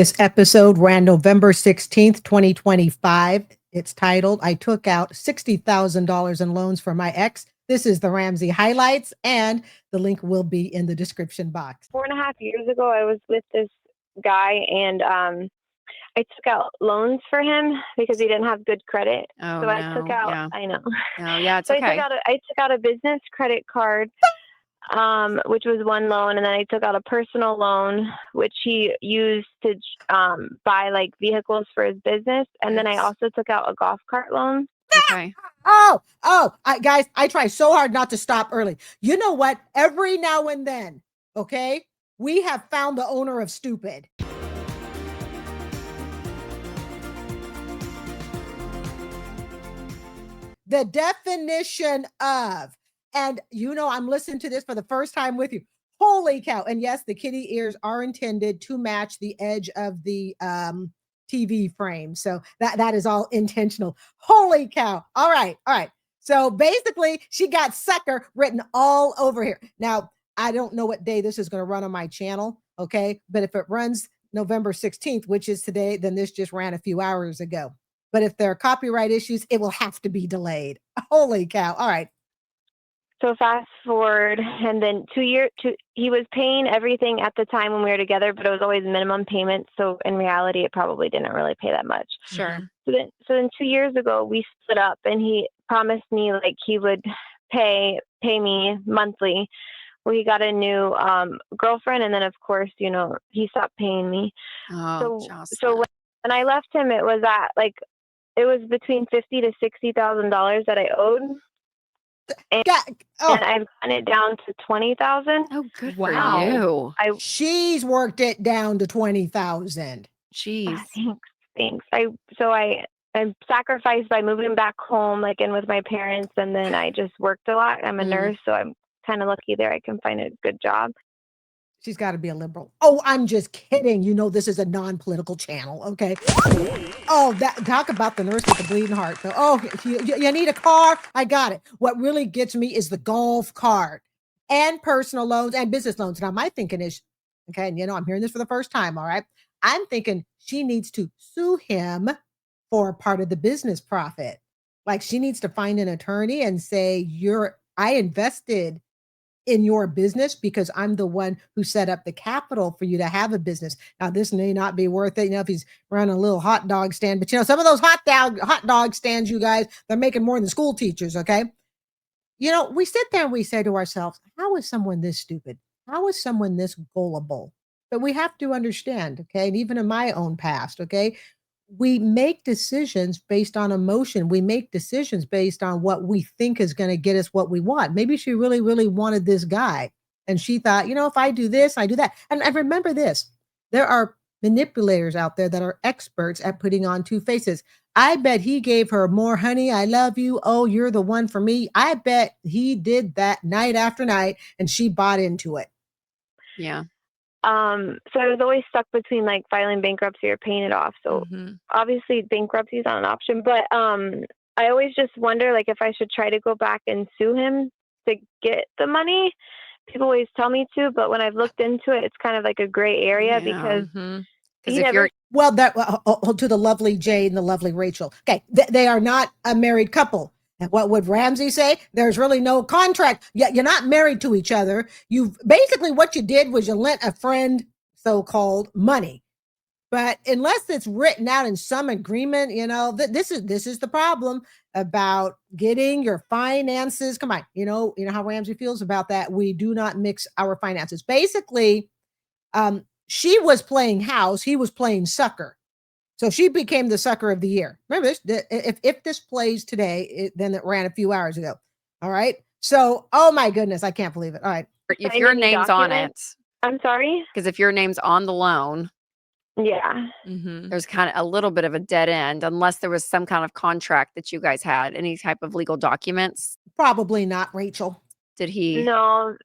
This episode ran November 16th, 2025. It's titled, I Took Out $60,000 in Loans for My Ex. This is the Ramsey highlights, and the link will be in the description box. 4.5 years ago, I was with this guy, and I took out loans for him because he didn't have good credit. Oh, so no. I took out, Yeah. I know. Oh, yeah, it's So okay. I took out a business credit card, which was one loan, and then I took out a personal loan, which he used to buy like vehicles for his business, and then I also took out a golf cart loan. Okay. Guys, I try so hard not to stop early. You know what? Every now and then, okay, we have found the owner of stupid. The definition of, and I'm listening to this for the first time with you. Holy cow. And yes, the kitty ears are intended to match the edge of the TV frame. So that is all intentional. Holy cow. All right. So basically, she got sucker written all over here. Now, I don't know what day this is going to run on my channel. Okay. But if it runs November 16th, which is today, then this just ran a few hours ago. But if there are copyright issues, it will have to be delayed. Holy cow. All right. So fast forward, and then he was paying everything at the time when we were together, but it was always minimum payments. So in reality, it probably didn't really pay that much. Sure. So then 2 years ago, we split up, and he promised me like he would pay me monthly. Well, he got a new girlfriend, and then of course, he stopped paying me. Oh, so when I left him, it was between $50,000 to $60,000 that I owed. And I've gotten it down to $20,000. Oh, good for you. She's worked it down to $20,000. Jeez. Thanks. I sacrificed by moving back home, like in with my parents, and then I just worked a lot. I'm a nurse, so I'm kind of lucky there. I can find a good job. She's got to be a liberal. Oh, I'm just kidding. This is a non-political channel, okay? Oh, talk about the nurse with the bleeding heart. So, you need a car? I got it. What really gets me is the golf cart and personal loans and business loans. Now, my thinking is, okay, and I'm hearing this for the first time, all right? I'm thinking she needs to sue him for part of the business profit. Like she needs to find an attorney and say, I invested in your business because I'm the one who set up the capital for you to have a business. Now, this may not be worth it, if he's running a little hot dog stand, but some of those hot dog stands, you guys, they're making more than school teachers. Okay. We sit there and we say to ourselves, how is someone this stupid? How is someone this gullible? But we have to understand. Okay. And even in my own past, okay, we make decisions based on emotion. We make decisions based on what we think is going to get us what we want. Maybe she really, really wanted this guy. And she thought, if I do this, I do that. And I remember this. There are manipulators out there that are experts at putting on two faces. I bet he gave her more, honey, I love you. Oh, you're the one for me. I bet he did that night after night and she bought into it. Yeah. So I was always stuck between like filing bankruptcy or paying it off. So obviously bankruptcy is not an option, but I always just wonder like if I should try to go back and sue him to get the money. People always tell me to, but when I've looked into it, it's kind of like a gray area because to the lovely Jade and the lovely Rachel. Okay, they are not a married couple. And what would Ramsey say? There's really no contract. You're not married to each other. Basically what you did was you lent a friend, so-called, money. But unless it's written out in some agreement, this is the problem about getting your finances. Come on, you know how Ramsey feels about that. We do not mix our finances. Basically, she was playing house. He was playing sucker. So she became the sucker of the year. Remember this, if this plays today, then it ran a few hours ago. All right. So, oh my goodness, I can't believe it. All right. If your name's on it. I'm sorry? Because if your name's on the loan. Yeah. There's kind of a little bit of a dead end unless there was some kind of contract that you guys had, any type of legal documents. Probably not, Rachel. Did he? No.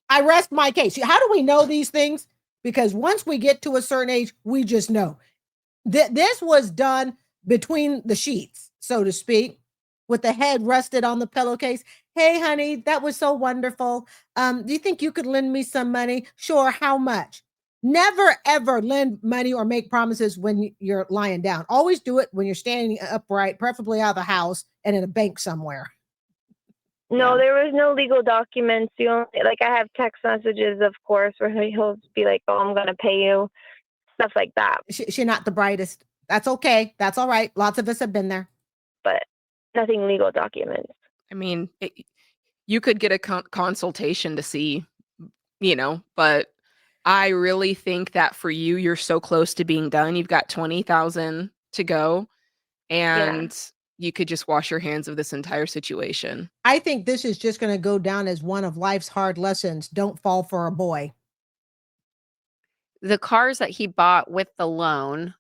I rest my case. How do we know these things? Because once we get to a certain age, we just know. This was done between the sheets, so to speak, with the head rested on the pillowcase. Hey, honey, that was so wonderful. Do you think you could lend me some money? Sure. How much? Never, ever lend money or make promises when you're lying down. Always do it when you're standing upright, preferably out of the house and in a bank somewhere. No, there was no legal documents. You only, like, I have text messages, of course, where he'll be like, "Oh, I'm gonna pay you," stuff like that. She's not the brightest. That's okay. That's all right. Lots of us have been there. But nothing legal documents. I mean, you could get a consultation to see, but I really think that for you, you're so close to being done. You've got 20,000 to go, and you could just wash your hands of this entire situation. I think this is just going to go down as one of life's hard lessons. Don't fall for a boy. The cars that he bought with the loan,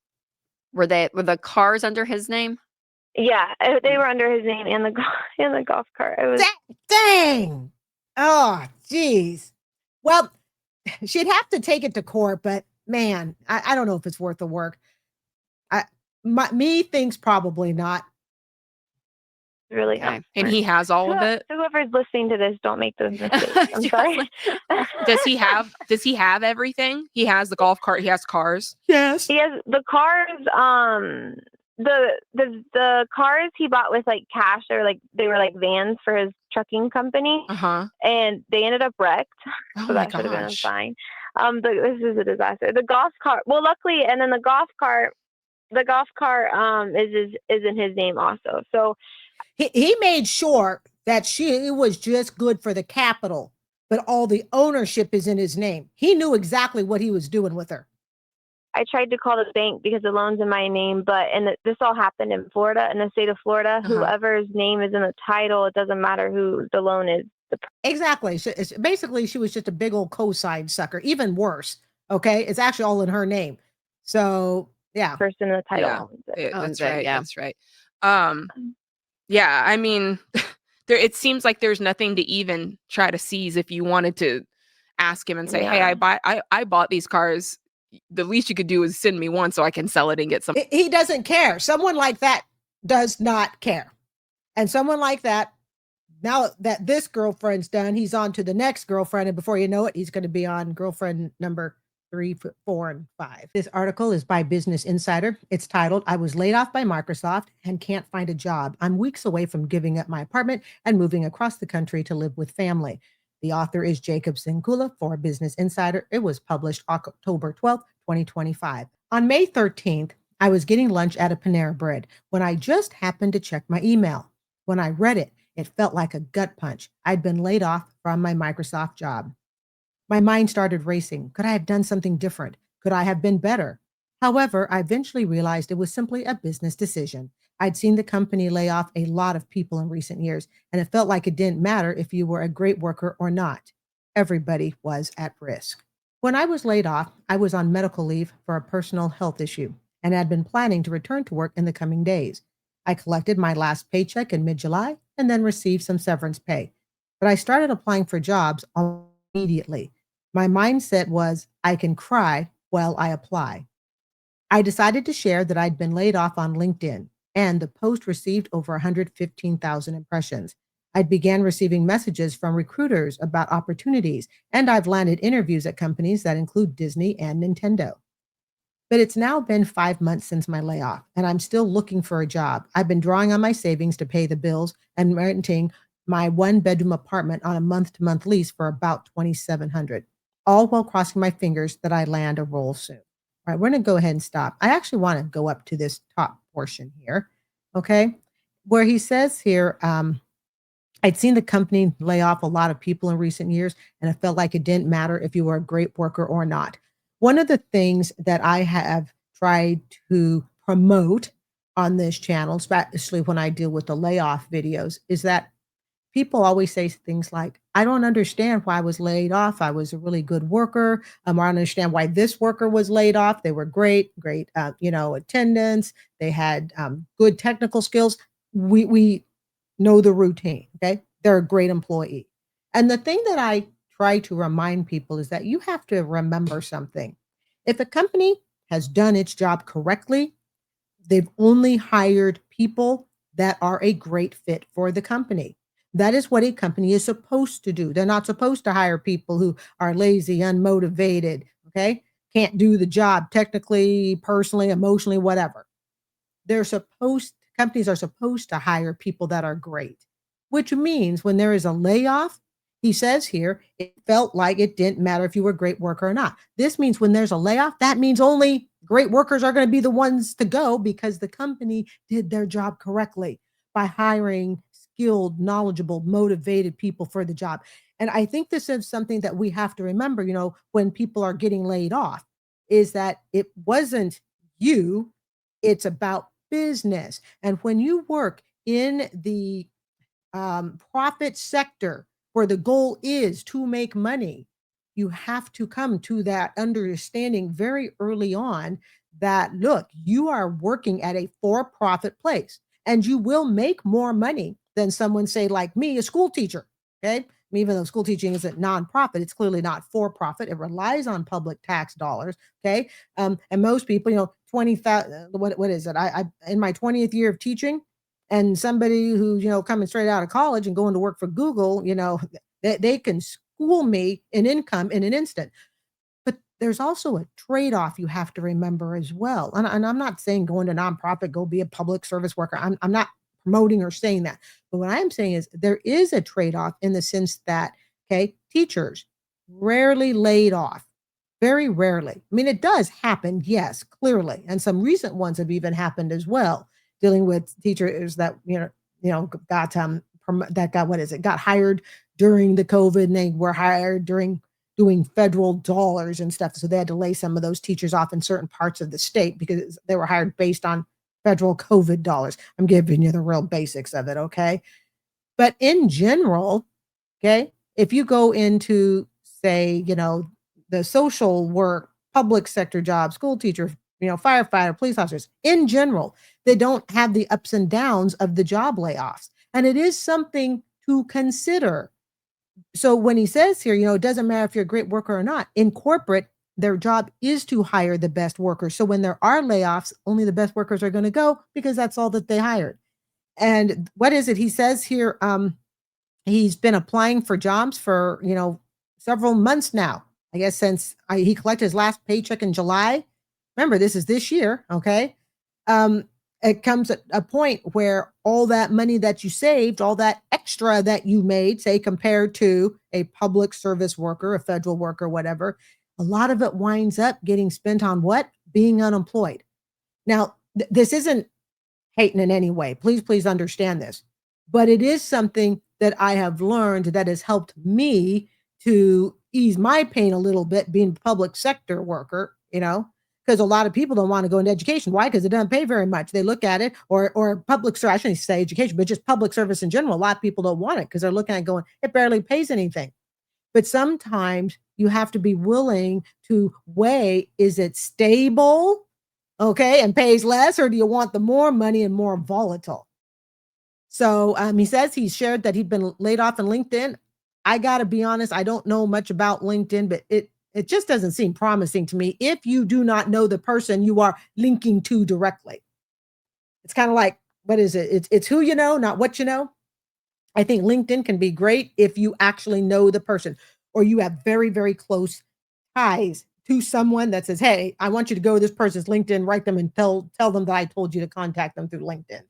were the cars under his name? Yeah, they were under his name and the golf cart. It was dang. Oh, geez. Well, she'd have to take it to court, but man, I don't know if it's worth the work. Me thinks probably not. Really, okay. And he has all of it. Whoever's listening to this, don't make those mistakes. I'm sorry. Does he have everything? He has the golf cart. He has cars. Yes, he has the cars. The cars he bought with like cash, or like they were like vans for his trucking company, and they ended up wrecked. So that should have been fine. This is a disaster. The golf cart. Well, luckily, and then the golf cart is in his name also. So he made sure that it was just good for the capital, but all the ownership is in his name. He knew exactly what he was doing with her. I tried to call the bank because the loan's in my name, this all happened in Florida, in the state of Florida. Whoever's name is in the title, it doesn't matter who the loan is. Exactly. Basically, she was just a big old co-sign sucker. Even worse. Okay, it's actually all in her name. So yeah, person in the title owns it. That's right. Yeah. That's right. Yeah. I mean, it seems like there's nothing to even try to seize if you wanted to ask him and say, "Hey, I bought these cars. The least you could do is send me one so I can sell it and get some." He doesn't care. Someone like that does not care. And someone like that, now that this girlfriend's done, he's on to the next girlfriend. And before you know it, he's going to be on girlfriend number 3, 4, and 5. This article is by Business Insider. It's titled, "I was laid off by Microsoft and can't find a job. I'm weeks away from giving up my apartment and moving across the country to live with family." The author is Jacob Sinkula for Business Insider. It was published October 12th, 2025. On May 13th, I was getting lunch at a Panera Bread when I just happened to check my email. When I read it, it felt like a gut punch. I'd been laid off from my Microsoft job. My mind started racing. Could I have done something different? Could I have been better? However, I eventually realized it was simply a business decision. I'd seen the company lay off a lot of people in recent years, and it felt like it didn't matter if you were a great worker or not. Everybody was at risk. When I was laid off, I was on medical leave for a personal health issue and had been planning to return to work in the coming days. I collected my last paycheck in mid-July and then received some severance pay. But I started applying for jobs immediately. My mindset was, I can cry while I apply. I decided to share that I'd been laid off on LinkedIn, and the post received over 115,000 impressions. I began receiving messages from recruiters about opportunities, and I've landed interviews at companies that include Disney and Nintendo. But it's now been 5 months since my layoff, and I'm still looking for a job. I've been drawing on my savings to pay the bills and renting my 1-bedroom apartment on a month-to-month lease for about $2,700, all while crossing my fingers that I land a role soon. All right, we're going to go ahead and stop. I actually want to go up to this top portion here, okay, where he says here, I'd seen the company lay off a lot of people in recent years, and it felt like it didn't matter if you were a great worker or not. One of the things that I have tried to promote on this channel, especially when I deal with the layoff videos, is that people always say things like, I don't understand why I was laid off. I was a really good worker. I don't understand why this worker was laid off. They were great attendance. They had good technical skills. We know the routine, okay? They're a great employee. And the thing that I try to remind people is that you have to remember something. If a company has done its job correctly, they've only hired people that are a great fit for the company. That is what a company is supposed to do. They're not supposed to hire people who are lazy, unmotivated, okay? can't do the job technically, personally, emotionally, whatever. Companies are supposed to hire people that are great, which means when there is a layoff, he says here, it felt like it didn't matter if you were a great worker or not. This means when there's a layoff, that means only great workers are going to be the ones to go because the company did their job correctly by hiring skilled, knowledgeable, motivated people for the job. And I think this is something that we have to remember, when people are getting laid off, is that it wasn't you, it's about business. And when you work in the profit sector where the goal is to make money, you have to come to that understanding very early on that, look, you are working at a for-profit place and you will make more money than someone, say, like me, a school teacher. Okay. Even though school teaching isn't nonprofit, it's clearly not for profit. It relies on public tax dollars. Okay. And most people, 20,000, what is it? I in my 20th year of teaching, and somebody who, coming straight out of college and going to work for Google, they can school me in income in an instant. But there's also a trade-off you have to remember as well. And I'm not saying going to nonprofit, go be a public service worker. I'm not promoting or saying that. But what I am saying is there is a trade-off in the sense that, okay, teachers rarely laid off. Very rarely. I mean, it does happen, yes, clearly. And some recent ones have even happened as well, dealing with teachers that, got hired during the COVID, and they were hired during doing federal dollars and stuff. So they had to lay some of those teachers off in certain parts of the state because they were hired based on federal COVID dollars. I'm giving you the real basics of it. Okay. But in general, okay, if you go into, say, the social work, public sector jobs, school teacher, firefighter, police officers, in general, they don't have the ups and downs of the job layoffs. And it is something to consider. So when he says here, it doesn't matter if you're a great worker or not, in corporate, their job is to hire the best workers. So when there are layoffs, only the best workers are going to go because that's all that they hired. And what is it? He says here, he's been applying for jobs for, several months now. I guess since he collected his last paycheck in July. Remember, this is this year. Okay. It comes at a point where all that money that you saved, all that extra that you made, say, compared to a public service worker, a federal worker, whatever, a lot of it winds up getting spent on what? Being unemployed. Now, this isn't hating in any way. Please understand this. But it is something that I have learned that has helped me to ease my pain a little bit being a public sector worker, because a lot of people don't want to go into education. Why? Because it doesn't pay very much. They look at it or public service, I shouldn't say education, but just public service in general. A lot of people don't want it because they're looking at going, it barely pays anything. But sometimes you have to be willing to weigh, is it stable? Okay. And pays less, or do you want the more money and more volatile? So he says he shared that he'd been laid off in LinkedIn. I got to be honest, I don't know much about LinkedIn, but it just doesn't seem promising to me if you do not know the person you are linking to directly. It's kind of like, what is it? It's who you know, not what you know. I think LinkedIn can be great if you actually know the person or you have very, very close ties to someone that says, hey, I want you to go to this person's LinkedIn, write them and tell them that I told you to contact them through LinkedIn.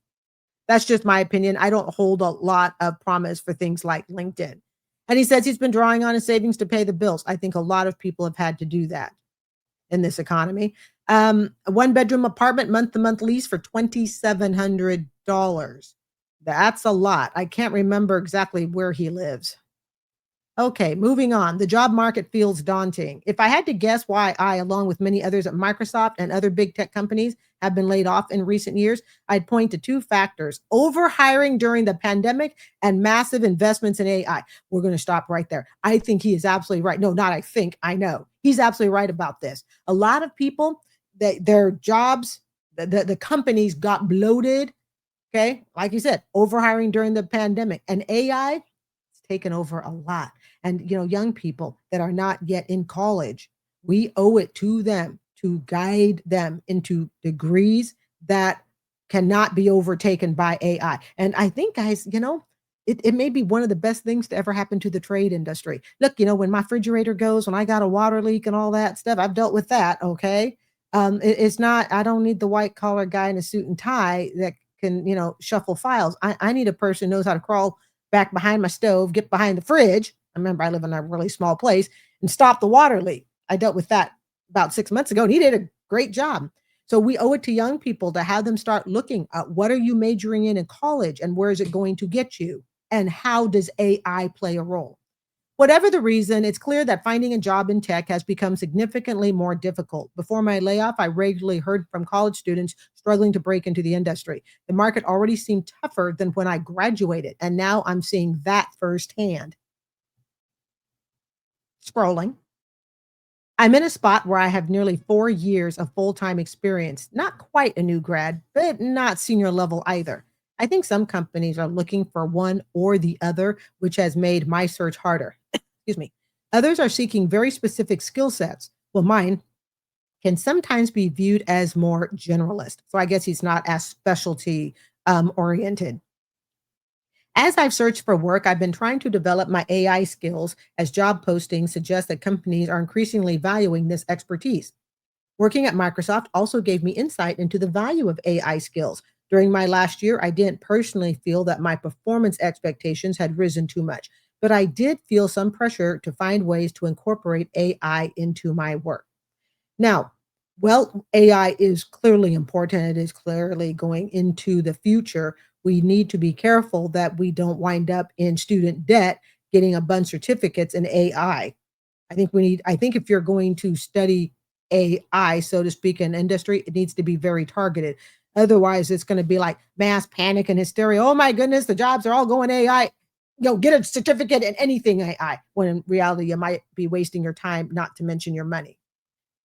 That's just my opinion. I don't hold a lot of promise for things like LinkedIn. And he says he's been drawing on his savings to pay the bills. I think a lot of people have had to do that in this economy. A 1-bedroom apartment, month-to-month lease for $2,700. That's a lot. I can't remember exactly where he lives. Okay, moving on. The job market feels daunting. If I had to guess why I, along with many others at Microsoft and other big tech companies, have been laid off in recent years, I'd point to two factors: overhiring during the pandemic and massive investments in AI. We're going to stop right there. I think he is absolutely right. No, not I think, I know. He's absolutely right about this. A lot of people, their jobs, the companies got bloated. Okay, like you said, overhiring during the pandemic, and AI has taken over a lot. And, young people that are not yet in college, we owe it to them to guide them into degrees that cannot be overtaken by AI. And I think, guys, it may be one of the best things to ever happen to the trade industry. Look, when my refrigerator goes, when I got a water leak and all that stuff, I've dealt with that. Okay. It's not, I don't need the white collar guy in a suit and tie that can, shuffle files. I need a person who knows how to crawl back behind my stove, get behind the fridge. I remember I live in a really small place and stop the water leak. I dealt with that about 6 months ago and he did a great job. So we owe it to young people to have them start looking at what are you majoring in college and where is it going to get you? And how does AI play a role? Whatever the reason, it's clear that finding a job in tech has become significantly more difficult. Before my layoff, I regularly heard from college students struggling to break into the industry. The market already seemed tougher than when I graduated, and now I'm seeing that firsthand. Scrolling. I'm in a spot where I have nearly 4 years of full-time experience. Not quite a new grad, but not senior level either. I think some companies are looking for one or the other, which has made my search harder. Excuse me. Others are seeking very specific skill sets. Well, mine can sometimes be viewed as more generalist. So I guess he's not as specialty oriented. As I've searched for work, I've been trying to develop my AI skills as job postings suggest that companies are increasingly valuing this expertise. Working at Microsoft also gave me insight into the value of AI skills. During my last year, I didn't personally feel that my performance expectations had risen too much, but I did feel some pressure to find ways to incorporate AI into my work. Now, well, AI is clearly important. It is clearly going into the future. We need to be careful that we don't wind up in student debt getting a bunch of certificates in AI. I think if you're going to study AI, so to speak, in industry, it needs to be very targeted. Otherwise, it's going to be like mass panic and hysteria. Oh my goodness, the jobs are all going AI. Get a certificate in anything AI, when in reality, you might be wasting your time, not to mention your money.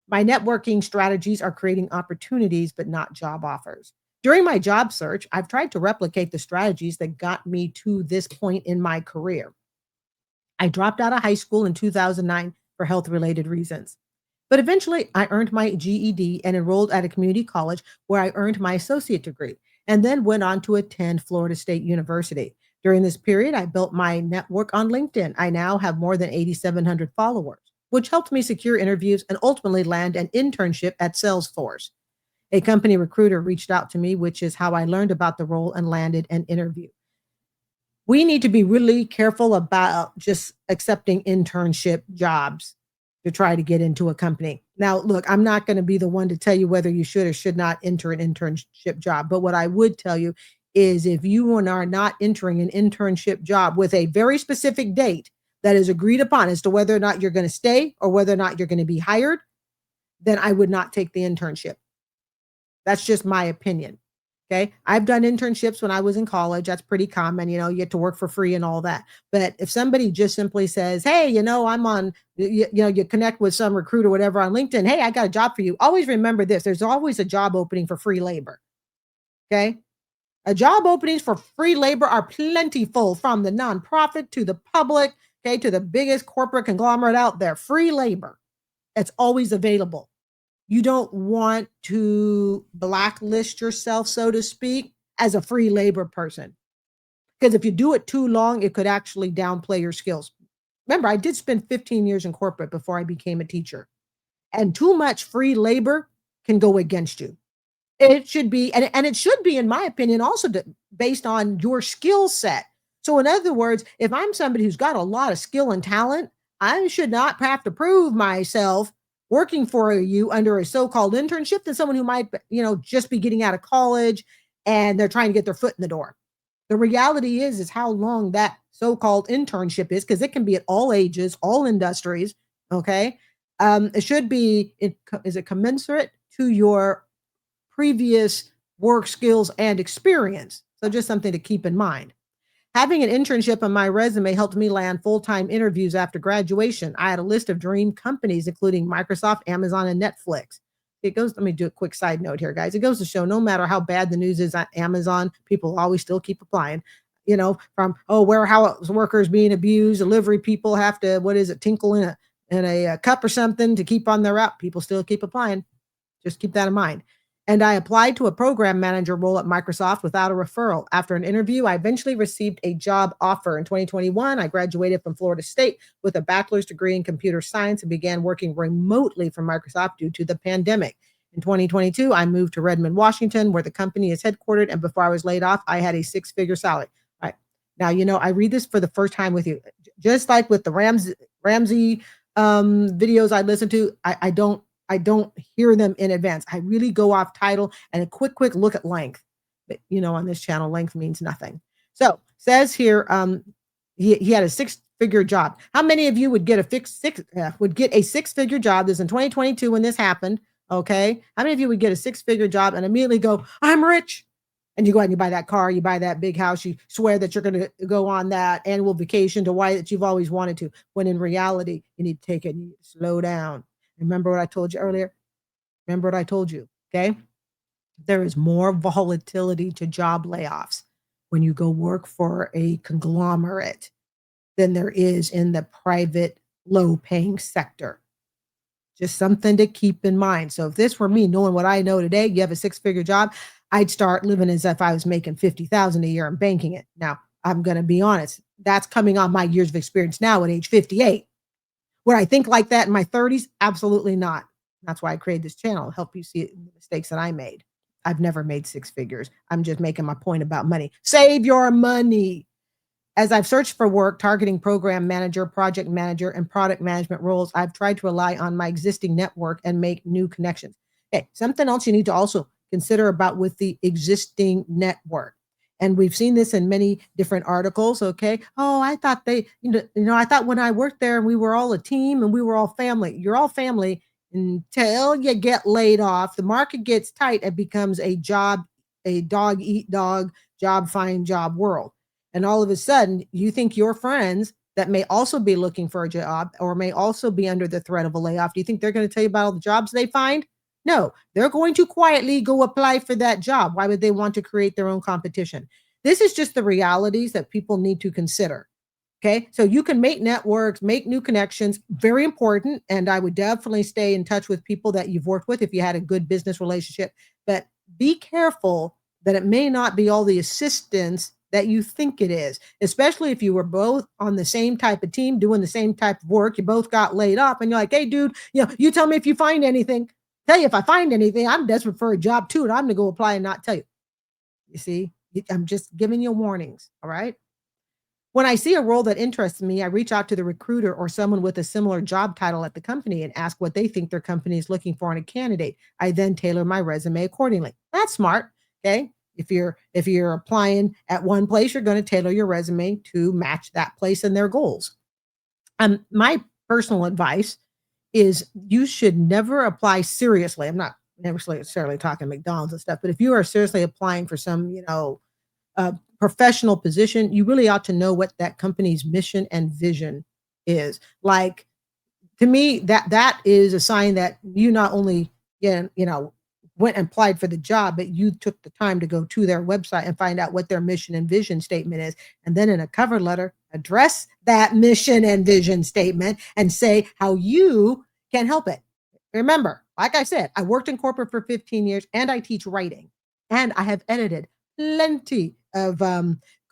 My networking strategies are creating opportunities, but not job offers. During my job search, I've tried to replicate the strategies that got me to this point in my career. I dropped out of high school in 2009 for health related reasons. But eventually, I earned my GED and enrolled at a community college where I earned my associate degree and then went on to attend Florida State University. During this period, I built my network on LinkedIn. I now have more than 8,700 followers, which helped me secure interviews and ultimately land an internship at Salesforce. A company recruiter reached out to me, which is how I learned about the role and landed an interview. We need to be really careful about just accepting internship jobs to try to get into a company. Now, look, I'm not going to be the one to tell you whether you should or should not enter an internship job. But what I would tell you is if you are not entering an internship job with a very specific date that is agreed upon as to whether or not you're going to stay or whether or not you're going to be hired, then I would not take the internship. That's just my opinion. Okay. I've done internships when I was in college. That's pretty common. You get to work for free and all that. But if somebody just simply says, hey, I'm on, you connect with some recruiter or whatever on LinkedIn. Hey, I got a job for you. Always remember this. There's always a job opening for free labor. Okay. A job openings for free labor are plentiful, from the nonprofit to the public, okay, to the biggest corporate conglomerate out there. Free labor. It's always available. You don't want to blacklist yourself, so to speak, as a free labor person. Because if you do it too long, it could actually downplay your skills. Remember, I did spend 15 years in corporate before I became a teacher. And too much free labor can go against you. It should be, and it should be, in my opinion, also based on your skill set. So in other words, if I'm somebody who's got a lot of skill and talent, I should not have to prove myself working for you under a so-called internship than someone who might, just be getting out of college and they're trying to get their foot in the door. The reality is how long that so-called internship is, because it can be at all ages, all industries. Okay. It should be, is it commensurate to your previous work skills and experience? So just something to keep in mind. Having an internship on my resume helped me land full-time interviews after graduation. I had a list of dream companies, including Microsoft, Amazon, and Netflix. Let me do a quick side note here, guys. It goes to show no matter how bad the news is on Amazon, people always still keep applying. From, warehouse workers being abused, delivery people have to, tinkle in a cup or something to keep on their route. People still keep applying. Just keep that in mind. And I applied to a program manager role at Microsoft without a referral. After an interview, I eventually received a job offer. In 2021, I graduated from Florida State with a bachelor's degree in computer science and began working remotely from Microsoft due to the pandemic. In 2022, I moved to Redmond, Washington, where the company is headquartered. And before I was laid off, I had a six-figure salary. All right. Now, I read this for the first time with you. Just like with the Ramsey videos I listen to, I don't hear them in advance. I really go off title and a quick look at length. But on this channel, length means nothing. So says here, he had a six-figure job. How many of you would get a six-figure job? This is in 2022 when this happened. Okay. How many of you would get a six-figure job and immediately go, I'm rich? And you go out and you buy that car, you buy that big house, you swear that you're going to go on that annual vacation to Hawaii that you've always wanted to, when in reality, you need to take it and you need to slow down. Remember what I told you earlier? Remember what I told you, okay? There is more volatility to job layoffs when you go work for a conglomerate than there is in the private, low-paying sector. Just something to keep in mind. So if this were me, knowing what I know today, you have a six-figure job, I'd start living as if I was making $50,000 a year and banking it. Now, I'm going to be honest. That's coming on my years of experience now at age 58. Would I think like that in my 30s? Absolutely not. That's why I created this channel, help you see the mistakes that I made. I've never made six figures. I'm just making my point about money. Save your money. As I've searched for work targeting program manager, project manager, and product management roles, I've tried to rely on my existing network and make new connections. Okay, something else you need to also consider about with the existing network. And we've seen this in many different articles. Okay. Oh, I thought I thought when I worked there, we were all a team and we were all family. You're all family until you get laid off. The market gets tight. It becomes a dog eat dog, job find job world. And all of a sudden, you think your friends that may also be looking for a job or may also be under the threat of a layoff, do you think they're going to tell you about all the jobs they find? No, they're going to quietly go apply for that job. Why would they want to create their own competition? This is just the realities that people need to consider. Okay, so you can make networks, make new connections, very important. And I would definitely stay in touch with people that you've worked with if you had a good business relationship. But be careful that it may not be all the assistance that you think it is, especially if you were both on the same type of team, doing the same type of work. You both got laid off and you're like, hey, dude, you tell me if you find anything. Tell you if I find anything, I'm desperate for a job too, and I'm going to go apply and not tell you. You see, I'm just giving you warnings. All right. When I see a role that interests me, I reach out to the recruiter or someone with a similar job title at the company and ask what they think their company is looking for in a candidate. I then tailor my resume accordingly. That's smart. Okay. If you're applying at one place, you're going to tailor your resume to match that place and their goals. My personal advice is you should never apply seriously. I'm not necessarily talking McDonald's and stuff, but if you are seriously applying for some, professional position, you really ought to know what that company's mission and vision is. Like, to me, that is a sign that you not only, went and applied for the job, but you took the time to go to their website and find out what their mission and vision statement is. And then in a cover letter, address that mission and vision statement and say how you can help it. Remember, like I said, I worked in corporate for 15 years and I teach writing, and I have edited plenty of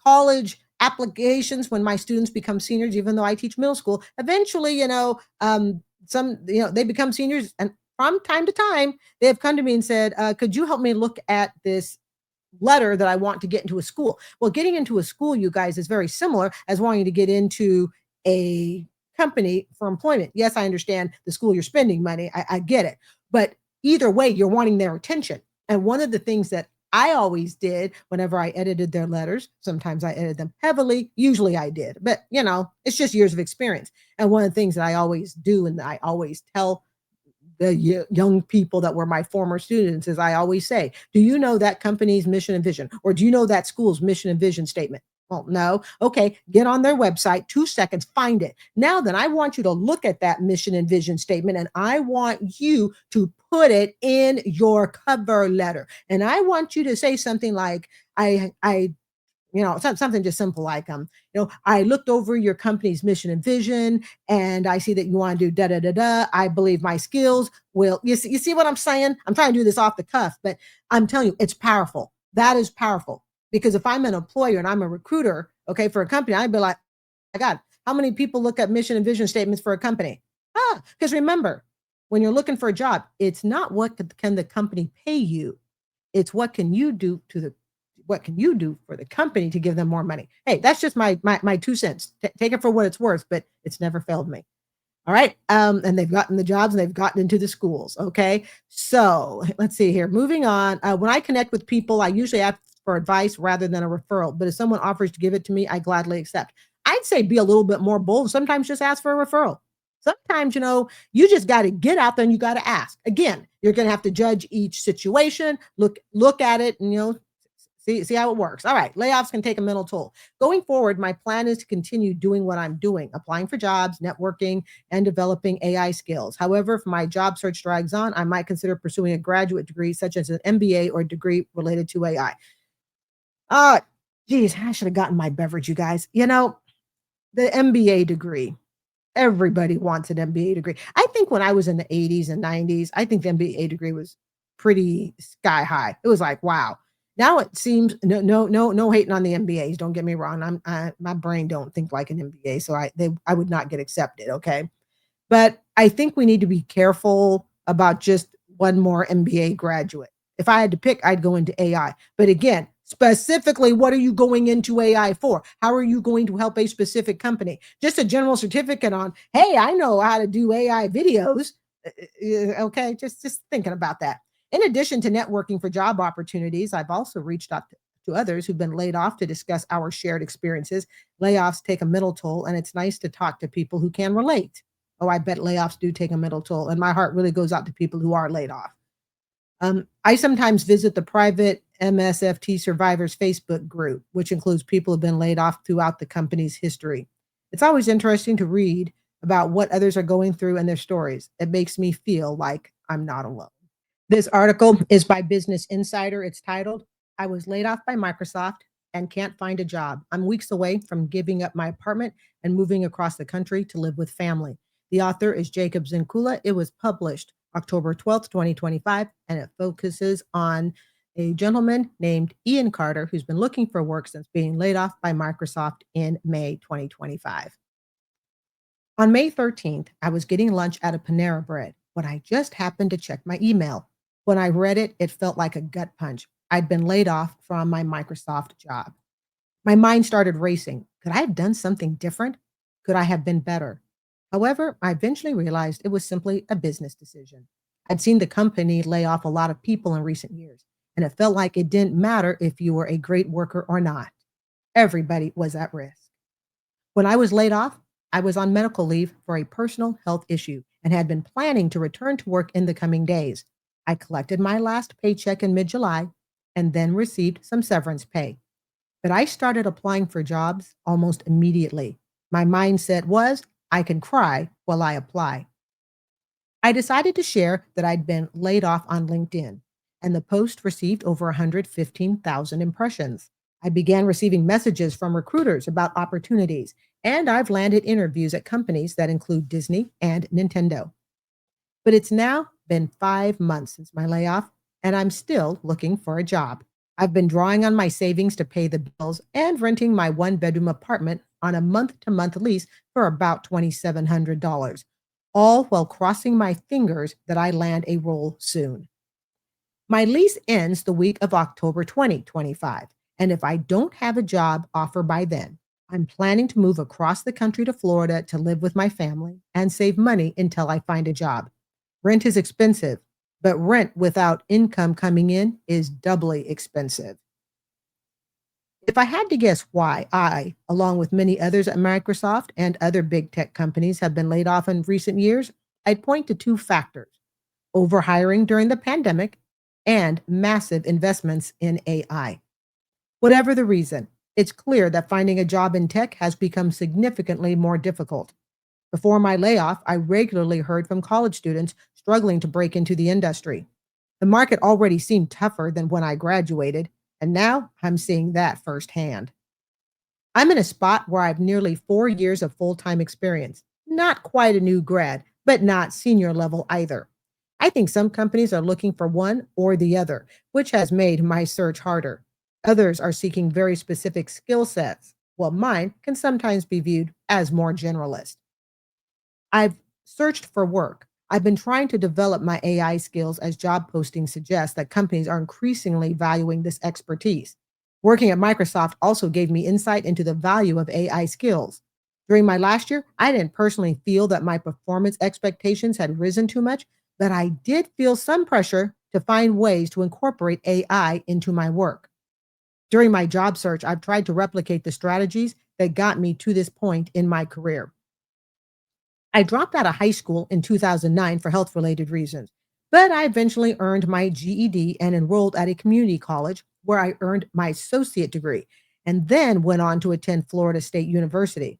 college applications when my students become seniors, even though I teach middle school. Eventually, they become seniors, and from time to time, they have come to me and said, could you help me look at this letter that I want to get into a school? Well, getting into a school, you guys, is very similar as wanting to get into a company for employment. Yes, I understand the school, you're spending money. I get it. But either way, you're wanting their attention. And one of the things that I always did whenever I edited their letters, sometimes I edited them heavily, usually I did, but it's just years of experience. And one of the things that I always do, and I always tell the young people that were my former students, is I always say, do you know that company's mission and vision? Or do you know that school's mission and vision statement? Well, no. Okay. Get on their website, 2 seconds, find it. Now then, I want you to look at that mission and vision statement, and I want you to put it in your cover letter. And I want you to say something like, I something just simple like, I looked over your company's mission and vision, and I see that you want to do da da da da. I believe my skills will. You see what I'm saying? I'm trying to do this off the cuff, but I'm telling you, it's powerful. That is powerful, because if I'm an employer and I'm a recruiter, okay, for a company, I'd be like, my God, how many people look at mission and vision statements for a company? Because remember, when you're looking for a job, it's not what can the company pay you. It's what can you do for the company to give them more money. Hey, that's just my 2 cents. Take it for what it's worth, but it's never failed me. All right. And they've gotten the jobs and they've gotten into the schools. Okay. So let's see here. Moving on. When I connect with people, I usually ask for advice rather than a referral. But if someone offers to give it to me, I gladly accept. I'd say be a little bit more bold. Sometimes just ask for a referral. Sometimes, you just got to get out there and you got to ask. Again, you're going to have to judge each situation, look at it, and, see how it works. All right. Layoffs can take a mental toll. Going forward, my plan is to continue doing what I'm doing, applying for jobs, networking, and developing AI skills. However, if my job search drags on, I might consider pursuing a graduate degree, such as an MBA or degree related to AI. Geez, I should have gotten my beverage, you guys. The MBA degree. Everybody wants an MBA degree. I think when I was in the 80s and 90s, I think the MBA degree was pretty sky high. It was like, wow. Now it seems no hating on the MBAs. Don't get me wrong. My brain don't think like an MBA, so I would not get accepted. Okay, but I think we need to be careful about just one more MBA graduate. If I had to pick, I'd go into AI. But again, specifically, what are you going into AI for? How are you going to help a specific company? Just a general certificate on, hey, I know how to do AI videos. Okay, just thinking about that. In addition to networking for job opportunities, I've also reached out to others who've been laid off to discuss our shared experiences. Layoffs take a mental toll, and it's nice to talk to people who can relate. Oh, I bet layoffs do take a mental toll, and my heart really goes out to people who are laid off. I sometimes visit the private MSFT survivors Facebook group, which includes people who have been laid off throughout the company's history. It's always interesting to read about what others are going through and their stories. It makes me feel like I'm not alone. This article is by Business Insider. It's titled, I was laid off by Microsoft and can't find a job. I'm weeks away from giving up my apartment and moving across the country to live with family. The author is Jacob Zinkula. It was published October 12th, 2025, and it focuses on a gentleman named Ian Carter who's been looking for work since being laid off by Microsoft in May 2025. On May 13th, I was getting lunch at a Panera Bread when I just happened to check my email. When I read it, it felt like a gut punch. I'd been laid off from my Microsoft job. My mind started racing. Could I have done something different? Could I have been better? However, I eventually realized it was simply a business decision. I'd seen the company lay off a lot of people in recent years, and it felt like it didn't matter if you were a great worker or not. Everybody was at risk. When I was laid off, I was on medical leave for a personal health issue and had been planning to return to work in the coming days. I collected my last paycheck in mid-July and then received some severance pay. But I started applying for jobs almost immediately. My mindset was, I can cry while I apply. I decided to share that I'd been laid off on LinkedIn, and the post received over 115,000 impressions. I began receiving messages from recruiters about opportunities, and I've landed interviews at companies that include Disney and Nintendo. But it's now been 5 months since my layoff, and I'm still looking for a job. I've been drawing on my savings to pay the bills and renting my one-bedroom apartment on a month-to-month lease for about $2,700, all while crossing my fingers that I land a role soon. My lease ends the week of October 2025, and if I don't have a job offer by then, I'm planning to move across the country to Florida to live with my family and save money until I find a job. Rent is expensive, but rent without income coming in is doubly expensive. If I had to guess why I, along with many others at Microsoft and other big tech companies, have been laid off in recent years, I'd point to 2 factors: overhiring during the pandemic and massive investments in AI. Whatever the reason, it's clear that finding a job in tech has become significantly more difficult. Before my layoff, I regularly heard from college students struggling to break into the industry. The market already seemed tougher than when I graduated, and now I'm seeing that firsthand. I'm in a spot where I've nearly 4 years of full-time experience. Not quite a new grad, but not senior level either. I think some companies are looking for one or the other, which has made my search harder. Others are seeking very specific skill sets, while mine can sometimes be viewed as more generalist. I've searched for work. I've been trying to develop my AI skills as job postings suggest that companies are increasingly valuing this expertise. Working at Microsoft also gave me insight into the value of AI skills. During my last year, I didn't personally feel that my performance expectations had risen too much, but I did feel some pressure to find ways to incorporate AI into my work. During my job search, I've tried to replicate the strategies that got me to this point in my career. I dropped out of high school in 2009 for health related reasons, but I eventually earned my GED and enrolled at a community college where I earned my associate degree and then went on to attend Florida State University.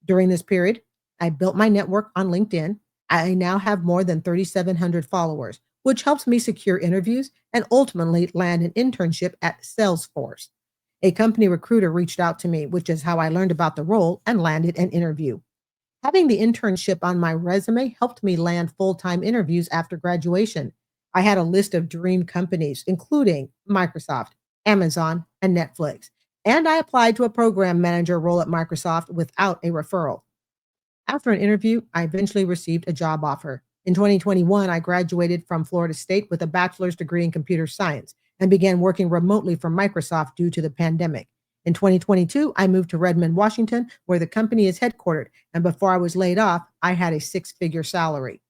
During this period, I built my network on LinkedIn. I now have more than 3,700 followers, which helps me secure interviews and ultimately land an internship at Salesforce. A company recruiter reached out to me, which is how I learned about the role and landed an interview. Having the internship on my resume helped me land full-time interviews after graduation. I had a list of dream companies, including Microsoft, Amazon, and Netflix. And I applied to a program manager role at Microsoft without a referral. After an interview, I eventually received a job offer. In 2021, I graduated from Florida State with a bachelor's degree in computer science and began working remotely from Microsoft due to the pandemic. In 2022, I moved to Redmond, Washington, where the company is headquartered. And before I was laid off, I had a six-figure salary.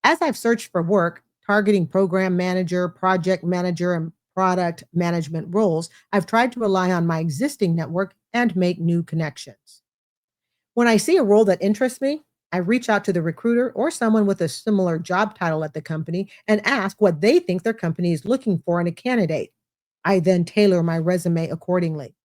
As I've searched for work, targeting program manager, project manager, and product management roles, I've tried to rely on my existing network and make new connections. When I see a role that interests me, I reach out to the recruiter or someone with a similar job title at the company and ask what they think their company is looking for in a candidate. I then tailor my resume accordingly.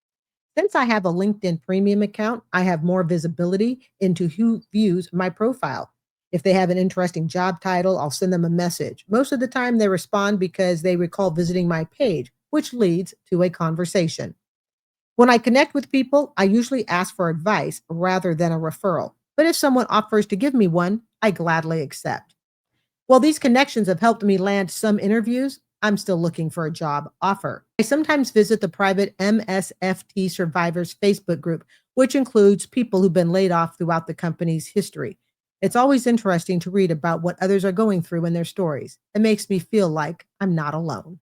Since I have a LinkedIn premium account, I have more visibility into who views my profile. If they have an interesting job title, I'll send them a message. Most of the time, they respond because they recall visiting my page, which leads to a conversation. When I connect with people, I usually ask for advice rather than a referral. But if someone offers to give me one, I gladly accept. While these connections have helped me land some interviews, I'm still looking for a job offer. I sometimes visit the private MSFT Survivors Facebook group, which includes people who've been laid off throughout the company's history. It's always interesting to read about what others are going through in their stories. It makes me feel like I'm not alone.